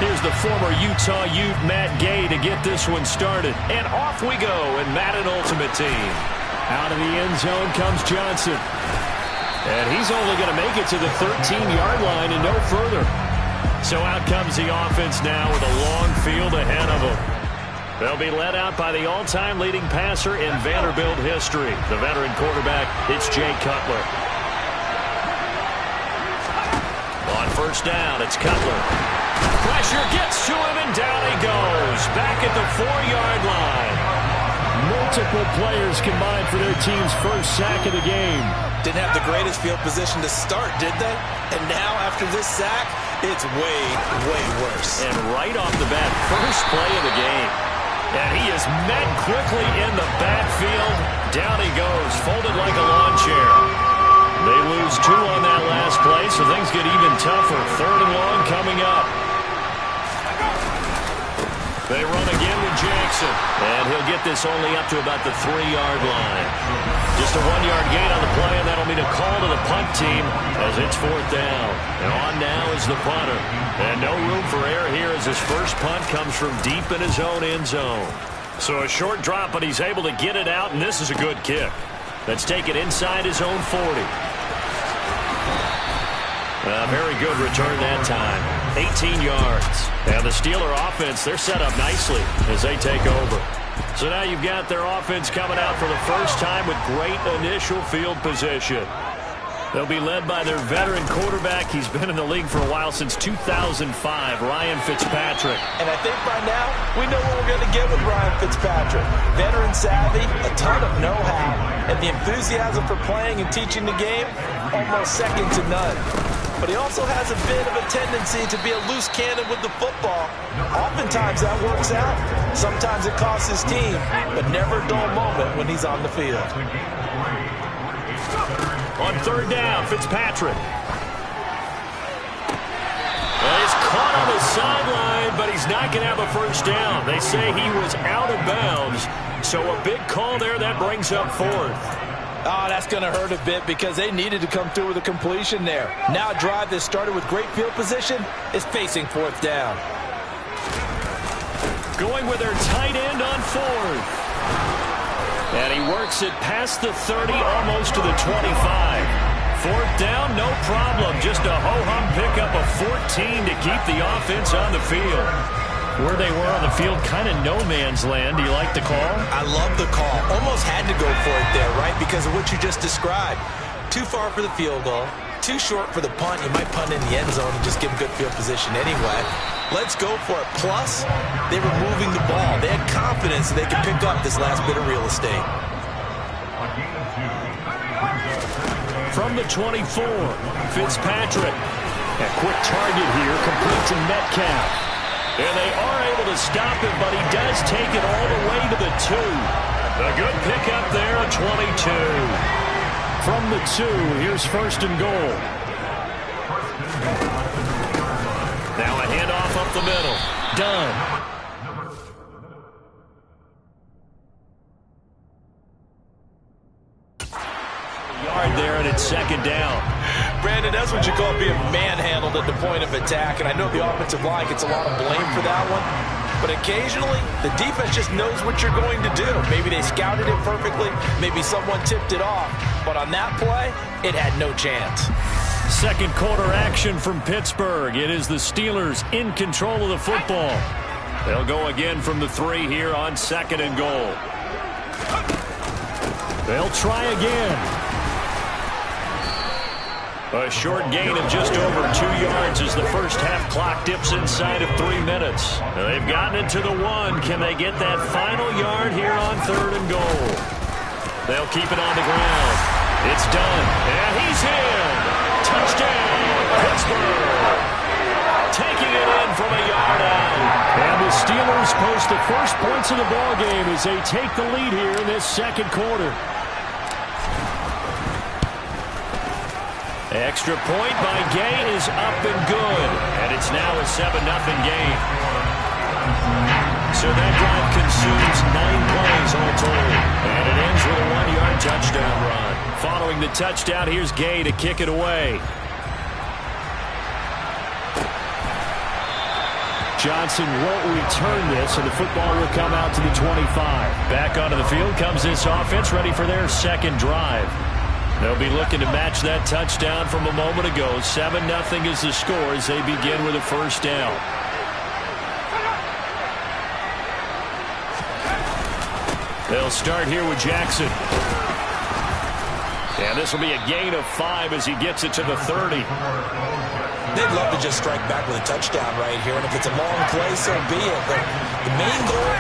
Here's the former Utah Ute, Matt Gay, to get this one started. And off we go in Madden Ultimate Team. Out of the end zone comes Johnson. And he's only going to make it to the 13-yard line and no further. So out comes the offense now with a long field ahead of them. They'll be led out by the all-time leading passer in Vanderbilt history, the veteran quarterback. It's Jay Cutler. On first down, it's Cutler. Pressure gets to him, and down he goes. Back at the 4-yard line. Multiple players combined for their team's first sack of the game. Didn't have the greatest field position to start, did they? And now, after this sack, it's way, way worse. And right off the bat, first play of the game. And he is met quickly in the backfield. Down he goes, folded like a lawn chair. They lose 2 on that last play, so things get even tougher. 3rd and long coming up. They run again with Jackson. And he'll get this only up to about the 3-yard line. Just a 1-yard gain on the play, and that'll mean a call to the punt team as it's 4th down. And on now is the punter. And no room for error here as his first punt comes from deep in his own end zone. So a short drop, but he's able to get it out, and this is a good kick. That's taken inside his own 40. A very good return that time. 18 yards. And the Steeler offense, they're set up nicely as they take over. So now you've got their offense coming out for the first time with great initial field position. They'll be led by their veteran quarterback. He's been in the league for a while, since 2005, Ryan Fitzpatrick. And I think by now we know what we're going to get with Ryan Fitzpatrick. Veteran savvy, a ton of know-how, and the enthusiasm for playing and teaching the game, almost second to none. But he also has a bit of a tendency to be a loose cannon with the football. Oftentimes that works out. Sometimes it costs his team, but never a dull moment when he's on the field. On 3rd down, Fitzpatrick. Well, he's caught on the sideline, but he's not going to have a first down. They say he was out of bounds, so a big call there that brings up 4th. Oh, that's going to hurt a bit because they needed to come through with a completion there. Now a drive that started with great field position is facing 4th down. Going with their tight end on 4th. And he works it past the 30, almost to the 25. 4th down, no problem. Just a ho-hum pickup of 14 to keep the offense on the field. Where they were on the field, kind of no man's land. Do you like the call? I love the call. Almost had to go for it there, right? Because of what you just described. Too far for the field goal. Too short for the punt. You might punt in the end zone and just give him good field position anyway. Let's go for it. Plus, they were moving the ball. They had confidence that they could pick up this last bit of real estate. From the 24, Fitzpatrick. A quick target here, complete to Metcalf. And they are able to stop him, but he does take it all the way to the 2. A good pickup there, a 22. From the 2, here's 1st and goal. Now a handoff up the middle. Done. Yard there, and it's 2nd down. Brandon, that's what you call being manhandled at the point of attack, and I know the offensive line gets a lot of blame for that one, but occasionally the defense just knows what you're going to do. Maybe they scouted it perfectly, maybe someone tipped it off, but on that play, it had no chance. 2nd quarter action from Pittsburgh. It is the Steelers in control of the football. They'll go again from the 3 here on 2nd and goal. They'll try again. A short gain of just over 2 yards as the first half clock dips inside of 3 minutes. They've gotten it to the 1. Can they get that final yard here on 3rd and goal? They'll keep it on the ground. It's done. And he's in. Touchdown, Pittsburgh. Taking it in from a yard out. And the Steelers post the first points of the ballgame as they take the lead here in this 2nd quarter. Extra point by Gay is up and good. And it's now a 7-0 game. So that drive consumes 9 plays all told. And it ends with a 1-yard touchdown run. Following the touchdown, here's Gay to kick it away. Johnson won't return this, and the football will come out to the 25. Back onto the field comes this offense, ready for their second drive. They'll be looking to match that touchdown from a moment ago. 7-0 is the score as they begin with a first down. They'll start here with Jackson. And this will be a gain of 5 as he gets it to the 30. They'd love to just strike back with a touchdown right here, and if it's a long play, so be it. But the main goal,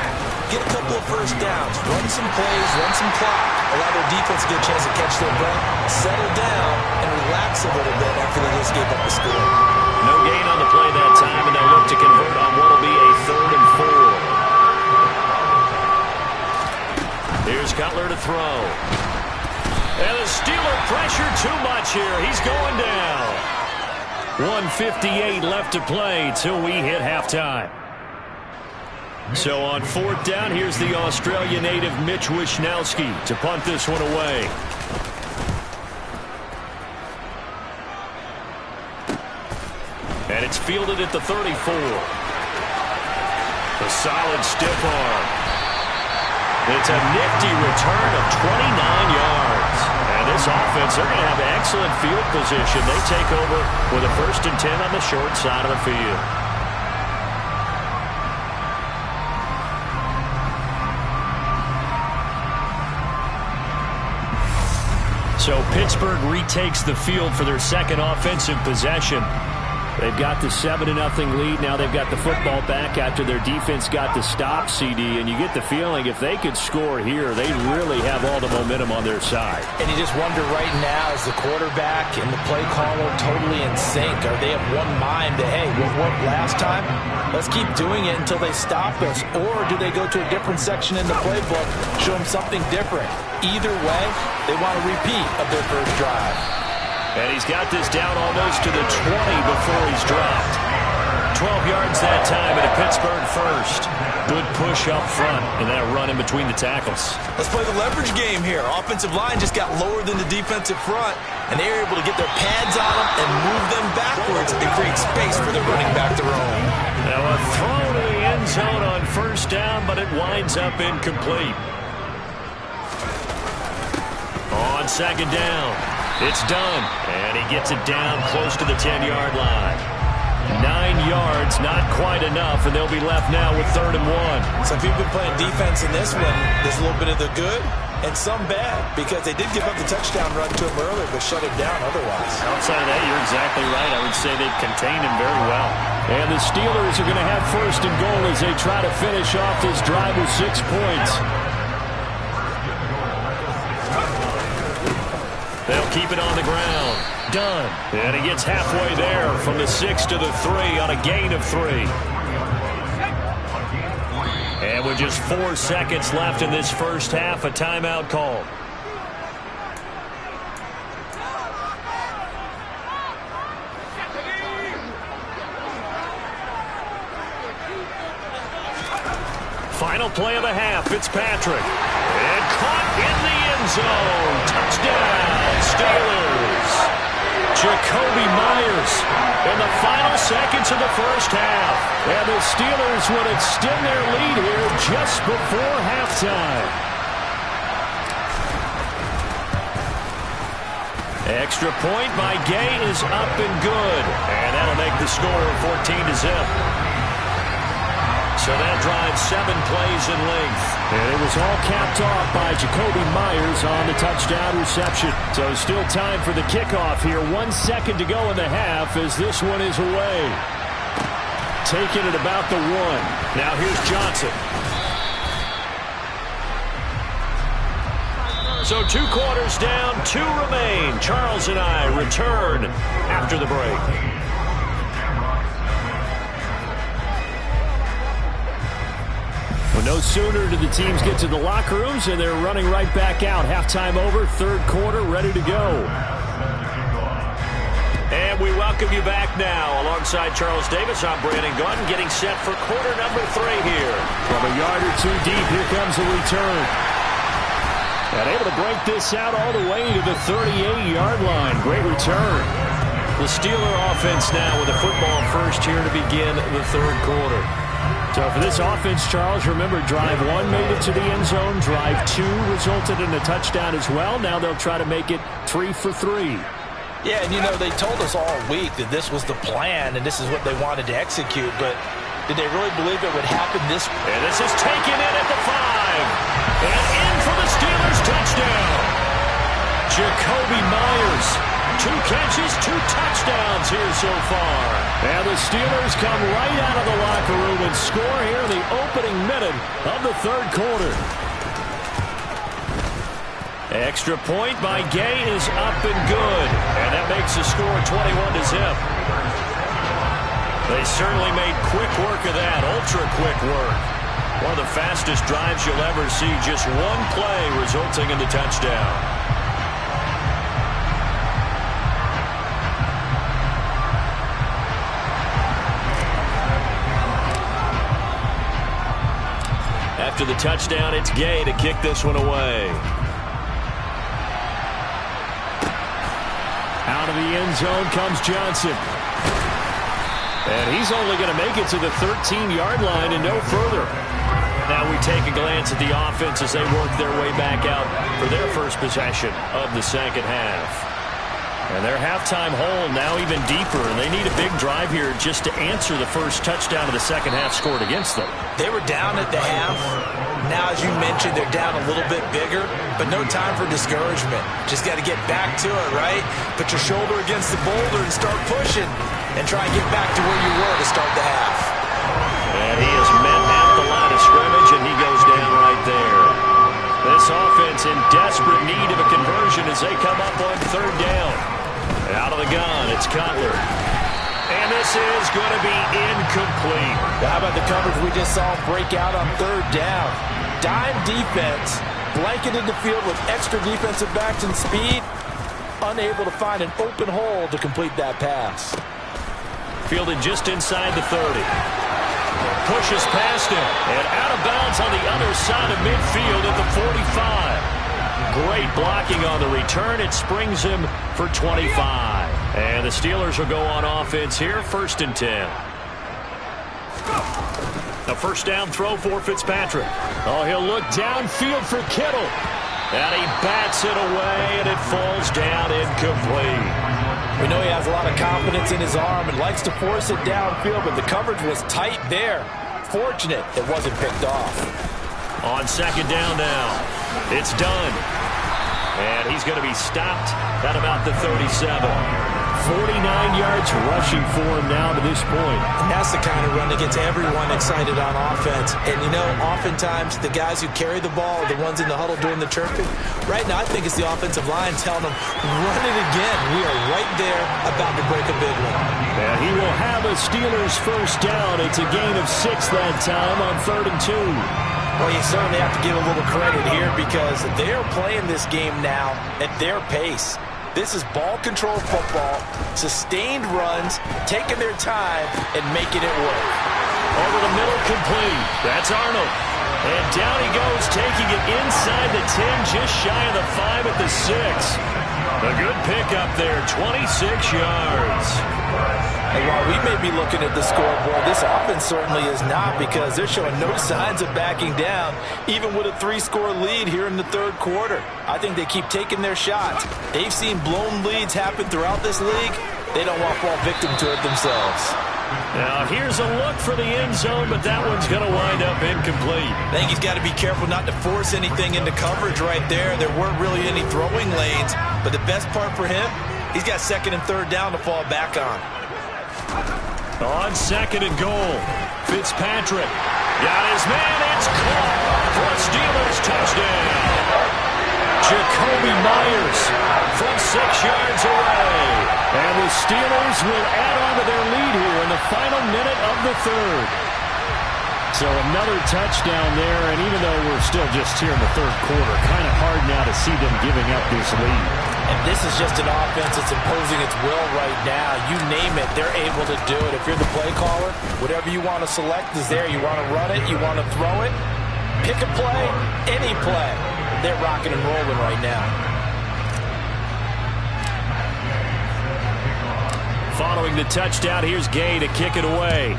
get a couple of first downs, run some plays, run some clock, allow their defense to get a chance to catch their breath, settle down, and relax a little bit after they just gave up the score. No gain on the play that time, and they'll look to convert on what will be a 3rd and 4. Here's Cutler to throw. And the Steeler pressure too much here. He's going down. 1:58 left to play till we hit halftime. So on 4th down, here's the Australia native Mitch Wishnowsky to punt this one away. And it's fielded at the 34. A solid stiff arm. It's a nifty return of 29 yards. And this offense, they're going to have excellent field position. They take over with a 1st and 10 on the short side of the field. So Pittsburgh retakes the field for their second offensive possession. They've got the 7-0 lead. Now they've got the football back after their defense got the stop, CD. And you get the feeling if they could score here, they really have all the momentum on their side. And you just wonder right now, is the quarterback and the play caller totally in sync? Are they of one mind that, hey, what worked last time? Let's keep doing it until they stop us. Or do they go to a different section in the playbook, show them something different? Either way, they want a repeat of their first drive. And he's got this down almost to the 20 before he's dropped. 12 yards that time and a Pittsburgh first. Good push up front and that run in between the tackles. Let's play the leverage game here. Offensive line just got lower than the defensive front, and they were able to get their pads on them and move them backwards and create space for the running back to roam. Now a throw to the end zone on 1st down, but it winds up incomplete. On 2nd down. It's done, and he gets it down close to the 10-yard line. 9 yards, not quite enough, and they'll be left now with 3rd and 1. Some people playing defense in this one. There's a little bit of the good and some bad, because they did give up the touchdown run to him earlier, but shut him down otherwise. Outside of that, you're exactly right. I would say they've contained him very well. And the Steelers are going to have 1st and goal as they try to finish off this drive with 6 points. They'll keep it on the ground. Done. And he gets halfway there from the 6 to the 3 on a gain of 3. And with just 4 seconds left in this first half, a timeout call. Final play of the half, Fitzpatrick. And caught in the end zone. Touchdown, Steelers. Jakobi Meyers in the final seconds of the first half. And the Steelers would extend their lead here just before halftime. Extra point by Gay is up and good. And that'll make the score 14-0. So that drives 7 plays in length. And it was all capped off by Jakobi Meyers on the touchdown reception. So still time for the kickoff here. 1 second to go in the half as this one is away. Taken at about the 1. Now here's Johnson. So 2 quarters down, 2 remain. Charles and I return after the break. Well, no sooner do the teams get to the locker rooms and they're running right back out. Halftime over, 3rd quarter, ready to go. And we welcome you back now. Alongside Charles Davis, I'm Brandon Gaudin, getting set for quarter number 3 here. From a yard or 2 deep, here comes the return. And able to break this out all the way to the 38-yard line. Great return. The Steeler offense now with a football first here to begin the third quarter. So for this offense, Charles, remember, drive 1 made it to the end zone. Drive 2 resulted in a touchdown as well. Now they'll try to make it 3 for 3. Yeah, and you know, they told us all week that this was the plan and this is what they wanted to execute, but did they really believe it would happen this way? And this is taken in at the 5. And in for the Steelers touchdown. Jakobi Meyers. 2 catches, 2 touchdowns here so far. And the Steelers come right out of the locker room and score here in the opening minute of the third quarter. Extra point by Gay is up and good. And that makes the score 21-0. They certainly made quick work of that, ultra quick work. One of the fastest drives you'll ever see, just 1 play resulting in the touchdown. After the touchdown, it's Gay to kick this one away. Out of the end zone comes Johnson. And he's only going to make it to the 13-yard line and no further. Now we take a glance at the offense as they work their way back out for their first possession of the second half. And their halftime hole now even deeper, and they need a big drive here just to answer the first touchdown of the second half scored against them. They were down at the half. Now, as you mentioned, they're down a little bit bigger, but no time for discouragement. Just got to get back to it, right? Put your shoulder against the boulder and start pushing, and try and get back to where you were to start the half. And he is met at the line of scrimmage, and he goes down right there. This offense in desperate need of a conversion as they come up on third down. Out of the gun, it's Cutler. And this is going to be incomplete. How about the coverage we just saw break out on third down? Dime defense, blanketed the field with extra defensive backs and speed, unable to find an open hole to complete that pass. Fielded just inside the 30. Pushes past him, and out of bounds on the other side of midfield at the 45. Great blocking on the return. It springs him for 25. And the Steelers will go on offense here, 1st and 10. A first down throw for Fitzpatrick. Oh, he'll look downfield for Kittle. And he bats it away, and it falls down incomplete. We know he has a lot of confidence in his arm and likes to force it downfield, but the coverage was tight there. Fortunate it wasn't picked off. On second down now, it's done. And he's going to be stopped at about the 37. 49 yards rushing for him now to this point. And that's the kind of run that gets everyone excited on offense. And, you know, oftentimes the guys who carry the ball are the ones in the huddle doing the chirping. Right now, I think it's the offensive line telling them, run it again. We are right there about to break a big one. And he will have a Steelers first down. It's a gain of 6 that time on 3rd and 2. Well, you certainly have to give a little credit here because they're playing this game now at their pace. This is ball control football, sustained runs, taking their time, and making it work. Over the middle, complete. That's Arnold. And down he goes, taking it inside the 10, just shy of the 5 at the 6. A good pickup there, 26 yards. And while we may be looking at the scoreboard, this offense certainly is not because they're showing no signs of backing down, even with a 3-score lead here in the third quarter. I think they keep taking their shots. They've seen blown leads happen throughout this league. They don't want to fall victim to it themselves. Now, here's a look for the end zone, but that one's going to wind up incomplete. I think he's got to be careful not to force anything into coverage right there. There weren't really any throwing lanes, but the best part for him, he's got 2nd and 3rd down to fall back on. On 2nd and goal, Fitzpatrick got his man. It's caught for a Steelers touchdown. Jakobi Meyers from 6 yards away. And the Steelers will add on to their lead here in the final minute of the third. So another touchdown there, and even though we're still just here in the third quarter, kind of hard now to see them giving up this lead. And this is just an offense that's imposing its will right now. You name it, they're able to do it. If you're the play caller, whatever you want to select is there. You want to run it, you want to throw it, pick a play, any play. They're rocking and rolling right now. Following the touchdown, here's Gay to kick it away.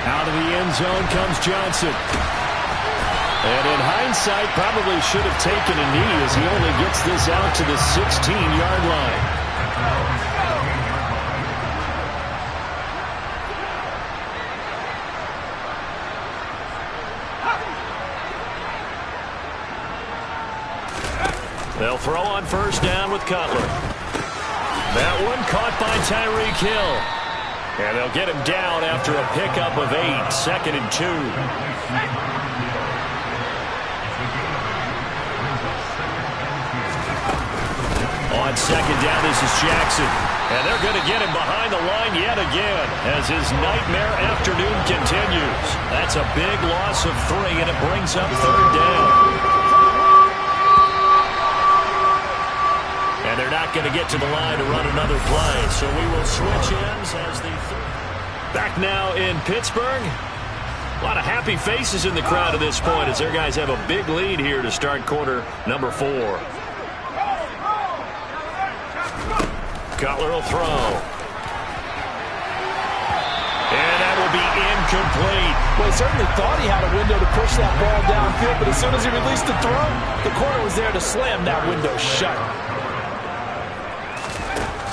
Out of the end zone comes Johnson. And in hindsight, probably should have taken a knee as he only gets this out to the 16-yard line. They'll throw on first down with Cutler. That one caught by Tyreek Hill. And they'll get him down after a pickup of 8, 2nd and 2. On second down, this is Jackson. And they're going to get him behind the line yet again as his nightmare afternoon continues. That's a big loss of 3, and it brings up 3rd down. And they're not going to get to the line to run another play. So we will switch ends as the back now in Pittsburgh. A lot of happy faces in the crowd at this point as their guys have a big lead here to start quarter number 4. Cutler will throw. And that will be incomplete. Well, he certainly thought he had a window to push that ball downfield, but as soon as he released the throw, the corner was there to slam that window shut.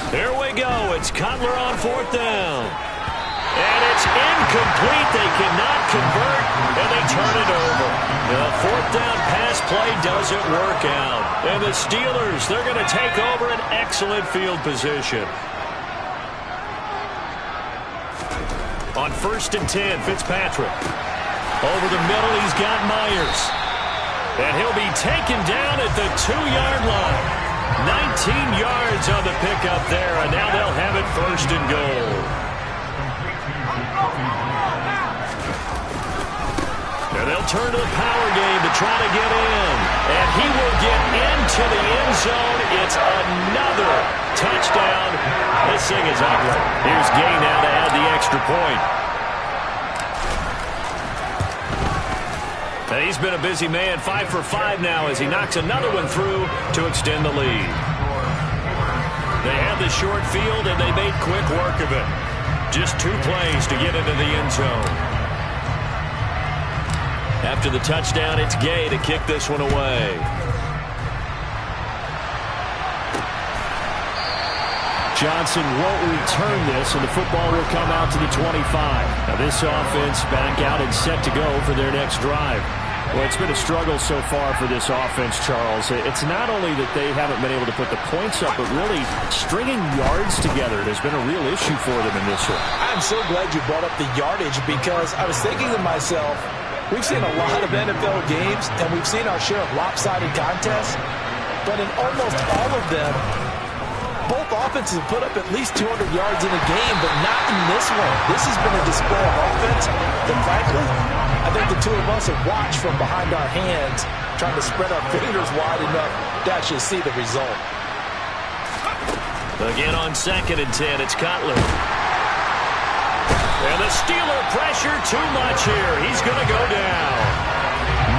Here we go. It's Cutler on 4th down. And it's incomplete. They cannot convert, and they turn it over. The 4th down pass play doesn't work out. And the Steelers, they're going to take over an excellent field position. On 1st and 10, Fitzpatrick. Over the middle, he's got Myers. And he'll be taken down at the 2-yard line. 19 yards on the pickup there, and now they'll have it 1st and goal. And they'll turn to the power game to try to get in. And he will get into the end zone. It's another touchdown. This thing is ugly. Here's Gay now to add the extra point. And he's been a busy man, 5 for 5 now as he knocks another one through to extend the lead. They had the short field, and they made quick work of it. Just 2 plays to get into the end zone. After the touchdown, it's Gay to kick this one away. Johnson won't return this, and the football will come out to the 25. Now this offense back out and set to go for their next drive. Well, it's been a struggle so far for this offense, Charles. It's not only that they haven't been able to put the points up, but really stringing yards together has been a real issue for them in this one. I'm so glad you brought up the yardage because I was thinking to myself, we've seen a lot of NFL games, and we've seen our share of lopsided contests, but in almost all of them, both offenses have put up at least 200 yards in a game, but not in this one. This has been a display of offense that, frankly, I think the two of us have watched from behind our hands, trying to spread our fingers wide enough to actually see the result. Again on 2nd and 10, it's Cutler. And the Steeler pressure too much here. He's going to go down.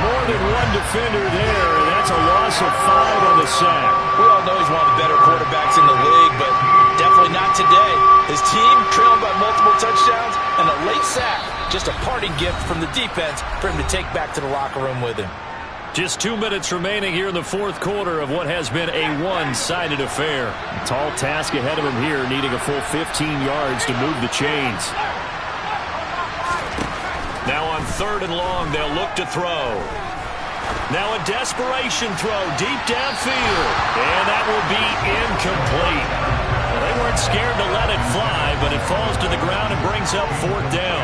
More than one defender there, and that's a loss of 5 on the sack. We all know he's one of the better quarterbacks in the league, but definitely not today. His team trailed by multiple touchdowns and a late sack. Just a parting gift from the defense for him to take back to the locker room with him. Just 2 minutes remaining here in the 4th quarter of what has been a one-sided affair. A tall task ahead of him here, needing a full 15 yards to move the chains. Now on 3rd and long, they'll look to throw. Now a desperation throw deep downfield. And that will be incomplete. Well, they weren't scared to let it fly, but it falls to the ground and brings up 4th down.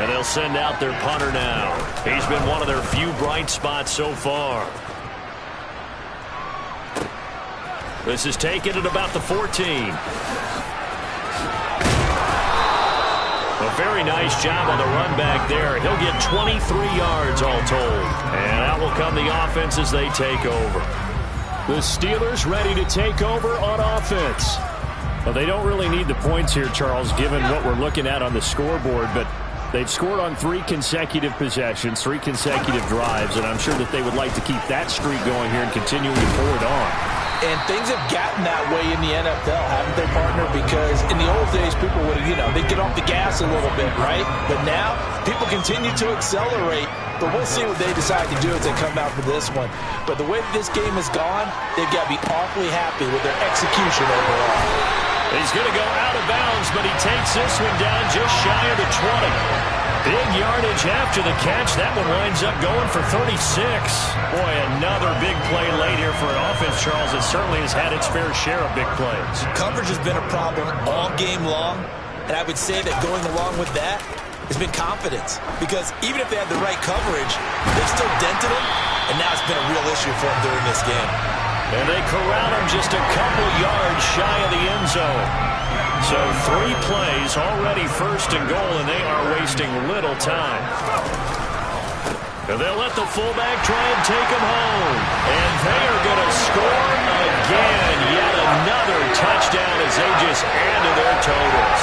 And they'll send out their punter now. He's been one of their few bright spots so far. This is taken at about the 14. A very nice job on the run back there. He'll get 23 yards all told. And out will come the offense as they take over. The Steelers ready to take over on offense. Well, they don't really need the points here, Charles, given what we're looking at on the scoreboard, but they've scored on 3 consecutive possessions, 3 consecutive drives, and I'm sure that they would like to keep that streak going here and continuing to pour it on. And things have gotten that way in the NFL, haven't they, partner? Because in the old days, people would, they'd get off the gas a little bit, right? But now, people continue to accelerate. But we'll see what they decide to do as they come out for this one. But the way that this game has gone, they've got to be awfully happy with their execution overall. He's going to go out of bounds, but he takes this one down just shy of the 20. Big yardage after the catch. That one winds up going for 36. Boy, another big play late here for an offense, Charles. It certainly has had its fair share of big plays. Coverage has been a problem all game long, and I would say that going along with that has been confidence. Because even if they had the right coverage, they still dented him, and now it's been a real issue for him during this game. And they corral him just a couple yards shy of the end zone. So 3 plays, already first and goal, and they are wasting little time. And they'll let the fullback try and take him home. And they are going to score again. Yet another touchdown as they just add to their totals.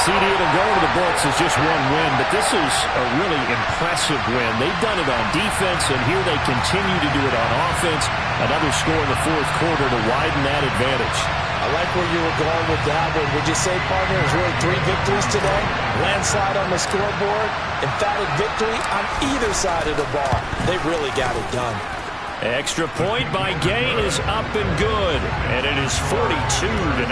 CD, it'll go to the books as just one win, but this is a really impressive win. They've done it on defense, and here they continue to do it on offense. Another score in the fourth quarter to widen that advantage. I like where you were going with that one. Would you say, partner, it was really 3 victories today? Landslide on the scoreboard, emphatic victory on either side of the ball. They really got it done. Extra point by Gain is up and good, and it is 42-0.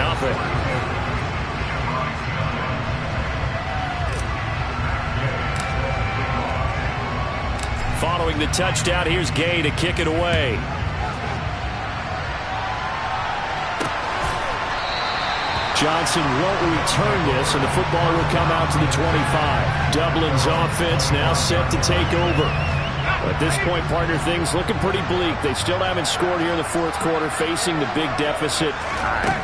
Following the touchdown, here's Gay to kick it away. Johnson won't return this, and the football will come out to the 25. Dublin's offense now set to take over. At this point, partner, things looking pretty bleak. They still haven't scored here in the fourth quarter, facing the big deficit.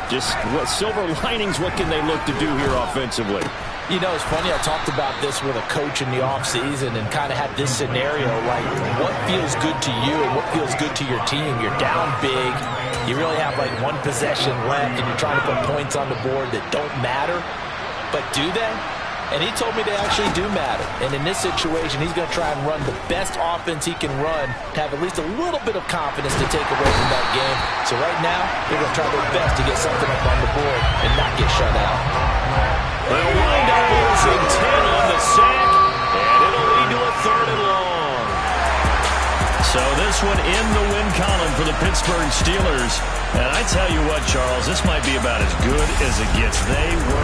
Just what silver linings, what can they look to do here offensively? You know, it's funny, I talked about this with a coach in the offseason and kind of had this scenario, like what feels good to you and what feels good to your team. You're down big. You really have like 1 possession left, and you're trying to put points on the board that don't matter. But do they? And he told me they actually do matter. And in this situation, he's going to try and run the best offense he can run to have at least a little bit of confidence to take away from that game. So right now, they're going to try their best to get something up on the board and not get shut out. They'll wind up losing 10 on the sack, and it'll lead to a 3rd and long. So this one in the win column for the Pittsburgh Steelers. And I tell you what, Charles, this might be about as good as it gets. They were